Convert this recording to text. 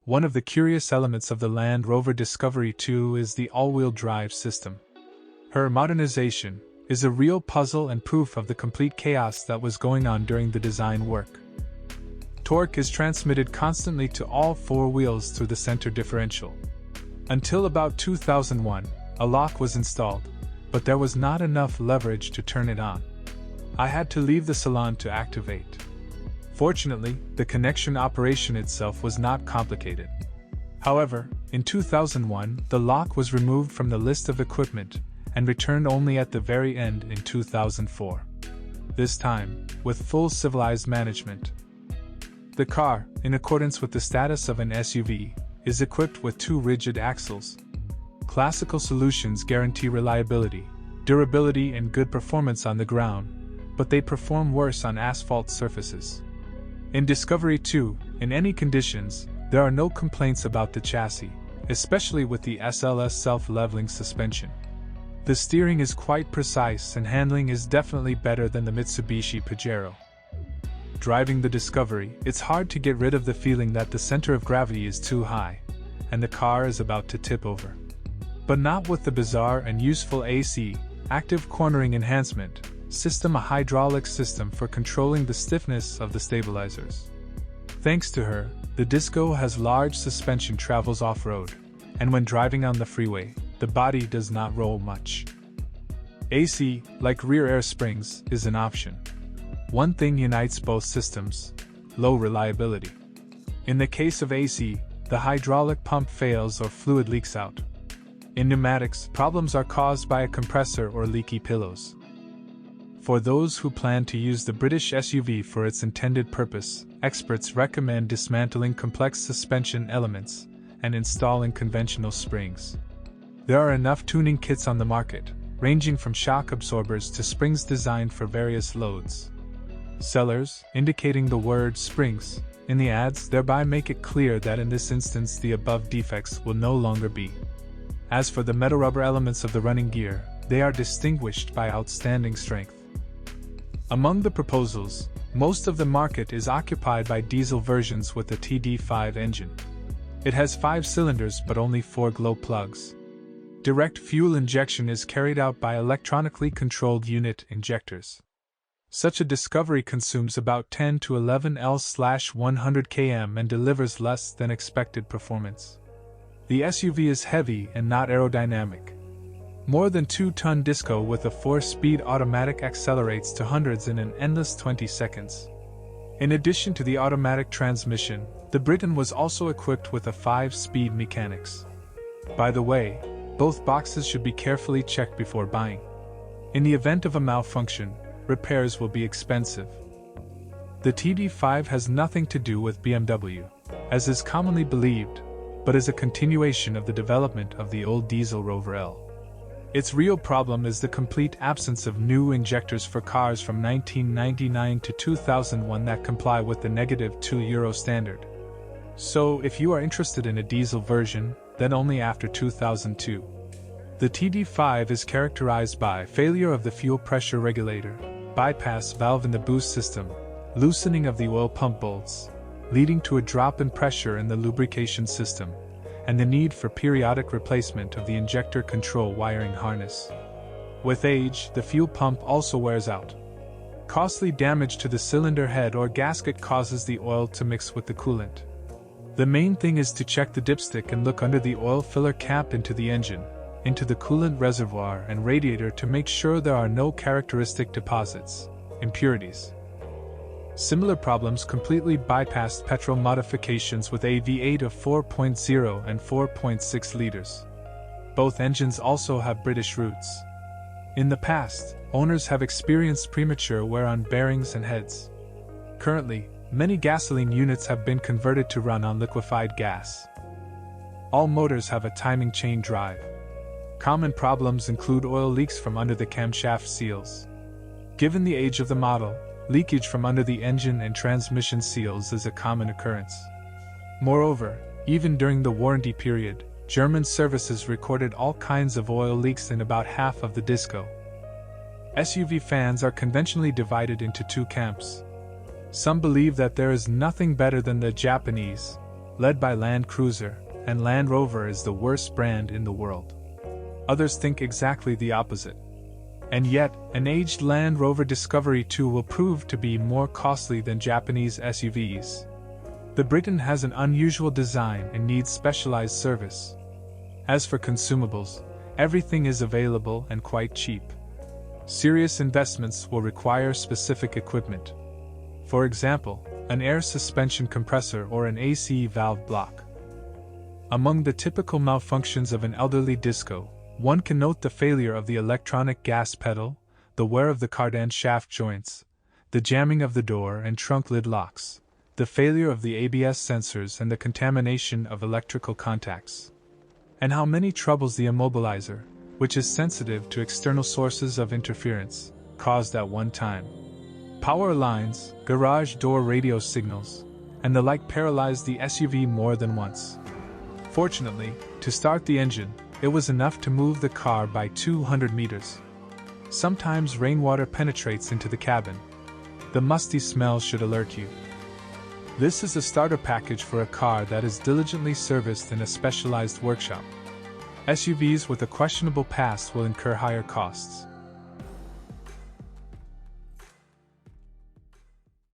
One of the curious elements of the Land Rover Discovery 2 is the all-wheel drive system. Her modernization is a real puzzle and proof of the complete chaos that was going on during the design work. Torque is transmitted constantly to all four wheels through the center differential. Until about 2001, a lock was installed, but there was not enough leverage to turn it on. I had to leave the salon to activate. Fortunately, the connection operation itself was not complicated. However, in 2001, the lock was removed from the list of equipment and returned only at the very end in 2004. This time, with full civilized management. The car, in accordance with the status of an SUV, is equipped with two rigid axles. Classical solutions guarantee reliability, durability and good performance on the ground, but they perform worse on asphalt surfaces. In Discovery 2, in any conditions, there are no complaints about the chassis, especially with the SLS self-leveling suspension. The steering is quite precise and handling is definitely better than the Mitsubishi Pajero. Driving the Discovery, it's hard to get rid of the feeling that the center of gravity is too high, and the car is about to tip over. But not with the bizarre and useful AC, active cornering enhancement, system, a hydraulic system for controlling the stiffness of the stabilizers. Thanks to her, the Disco has large suspension, travels off-road, and when driving on the freeway, the body does not roll much. AC, like rear air springs, is an option. One thing unites both systems: low reliability. In the case of AC, the hydraulic pump fails or fluid leaks out. In pneumatics, problems are caused by a compressor or leaky pillows. For those who plan to use the British SUV for its intended purpose, experts recommend dismantling complex suspension elements and installing conventional springs. There are enough tuning kits on the market, ranging from shock absorbers to springs designed for various loads. Sellers, indicating the word springs in the ads, thereby make it clear that in this instance the above defects will no longer be. As for the metal rubber elements of the running gear, they are distinguished by outstanding strength. Among the proposals, most of the market is occupied by diesel versions with the TD5 engine. It has 5 cylinders but only 4 glow plugs. Direct fuel injection is carried out by electronically controlled unit injectors. Such a Discovery consumes about 10 to 11 L/100 km and delivers less than expected performance. The SUV is heavy and not aerodynamic. More than 2-ton Disco with a 4-speed automatic accelerates to hundreds in an endless 20 seconds. In addition to the automatic transmission, the Briton was also equipped with a 5-speed mechanics. By the way, both boxes should be carefully checked before buying. In the event of a malfunction, repairs will be expensive. The TD5 has nothing to do with BMW, as is commonly believed, but is a continuation of the development of the old diesel Rover L. Its real problem is the complete absence of new injectors for cars from 1999 to 2001 that comply with the -2 Euro standard. So, if you are interested in a diesel version, then only after 2002. The TD5 is characterized by failure of the fuel pressure regulator, bypass valve in the boost system, loosening of the oil pump bolts, leading to a drop in pressure in the lubrication system, and the need for periodic replacement of the injector control wiring harness. With age, the fuel pump also wears out. Costly damage to the cylinder head or gasket causes the oil to mix with the coolant. The main thing is to check the dipstick and look under the oil filler cap into the engine, into the coolant reservoir and radiator to make sure there are no characteristic deposits, impurities. Similar problems completely bypassed petrol modifications with a V8 of 4.0 and 4.6 liters. Both engines also have British roots. In the past, owners have experienced premature wear on bearings and heads. Currently, many gasoline units have been converted to run on liquefied gas. All motors have a timing chain drive. Common problems include oil leaks from under the camshaft seals. Given the age of the model, leakage from under the engine and transmission seals is a common occurrence. Moreover, even during the warranty period, German services recorded all kinds of oil leaks in about half of the Disco. SUV fans are conventionally divided into two camps. Some believe that there is nothing better than the Japanese, led by Land Cruiser, and Land Rover is the worst brand in the world. Others think exactly the opposite. And yet, an aged Land Rover Discovery 2 will prove to be more costly than Japanese SUVs. The Briton has an unusual design and needs specialized service. As for consumables, everything is available and quite cheap. Serious investments will require specific equipment. For example, an air suspension compressor or an AC valve block. Among the typical malfunctions of an elderly disco, one can note the failure of the electronic gas pedal, the wear of the cardan shaft joints, the jamming of the door and trunk lid locks, the failure of the ABS sensors and the contamination of electrical contacts. And how many troubles the immobilizer, which is sensitive to external sources of interference, caused at one time. Power lines, garage door radio signals, and the like paralyzed the SUV more than once. Fortunately, to start the engine, it was enough to move the car by 200 meters. Sometimes rainwater penetrates into the cabin. The musty smell should alert you. This is a starter package for a car that is diligently serviced in a specialized workshop. SUVs with a questionable past will incur higher costs.